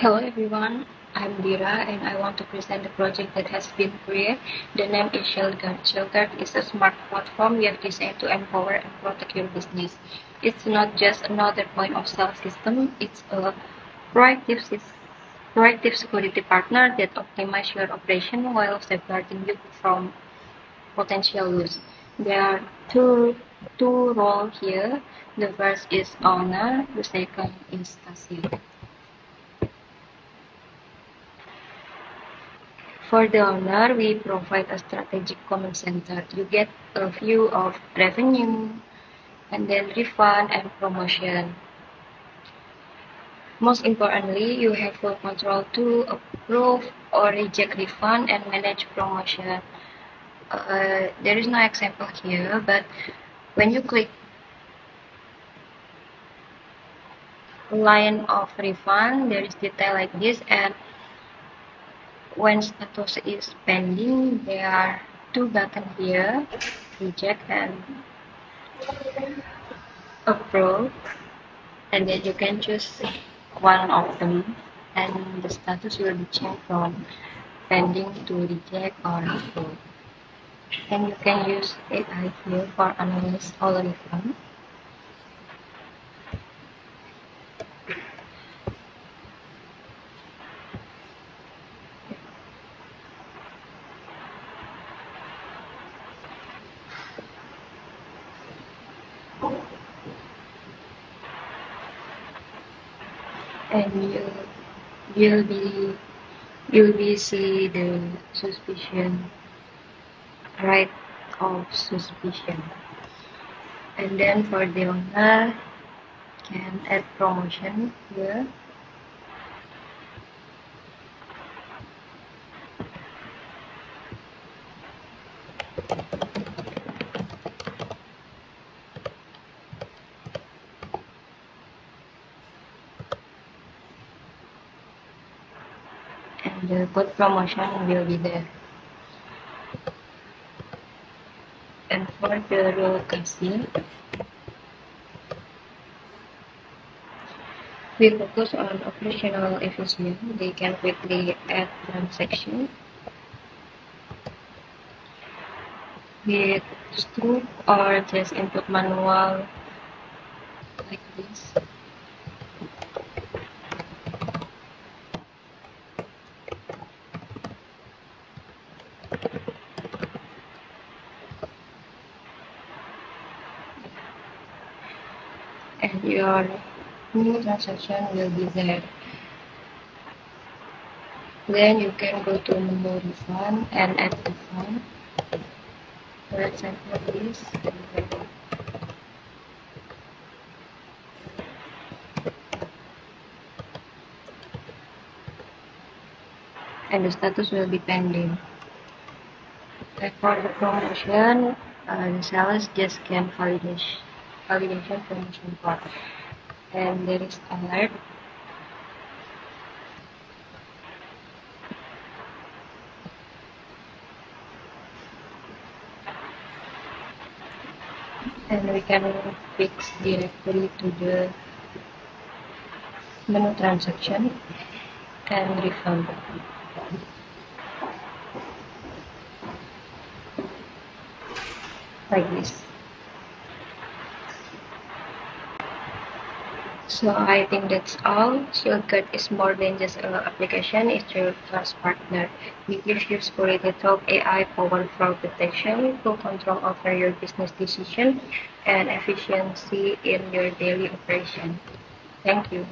Hello everyone, I'm Dira and I want to present a project that has been created. The name is ShieldGuard. ShieldGuard is a smart platform we have designed to empower and protect your business. It's not just another point of sale system, it's a proactive, proactive security partner that optimizes your operation while safeguarding you from potential use. There are two roles here. The first is owner, the second is cashier. For the owner, we provide a strategic command center. You get a view of revenue and then refund and promotion. Most importantly, you have full control to approve or reject refund and manage promotion. There is no example here, but when you click line of refund, there is detail like this, and when status is pending, there are two buttons here, reject and approve, and then you can choose one of them and the status will be changed from pending to reject or approve. And you can use AI here for analyze all refund. And you'll be you'll be see the suspicion, right of suspicion. And then for the owner can add promotion here. And the code promotion will be there. And for the role cashier, we focus on operational efficiency. They can quickly add transaction with stroke or just input manual like this. And your new transaction will be there. Then you can go to menu refund and add refund. For example, this. And the status will be pending. And for the promotion, the sellers just can validation promotion code. And there is alert. And we can fix directly to the menu transaction and refund like this. So I think that's all. ShieldGuard is more than just an application, it's your trust partner. We give you security through AI powered fraud detection, full control over your business decision, and efficiency in your daily operation. Thank you.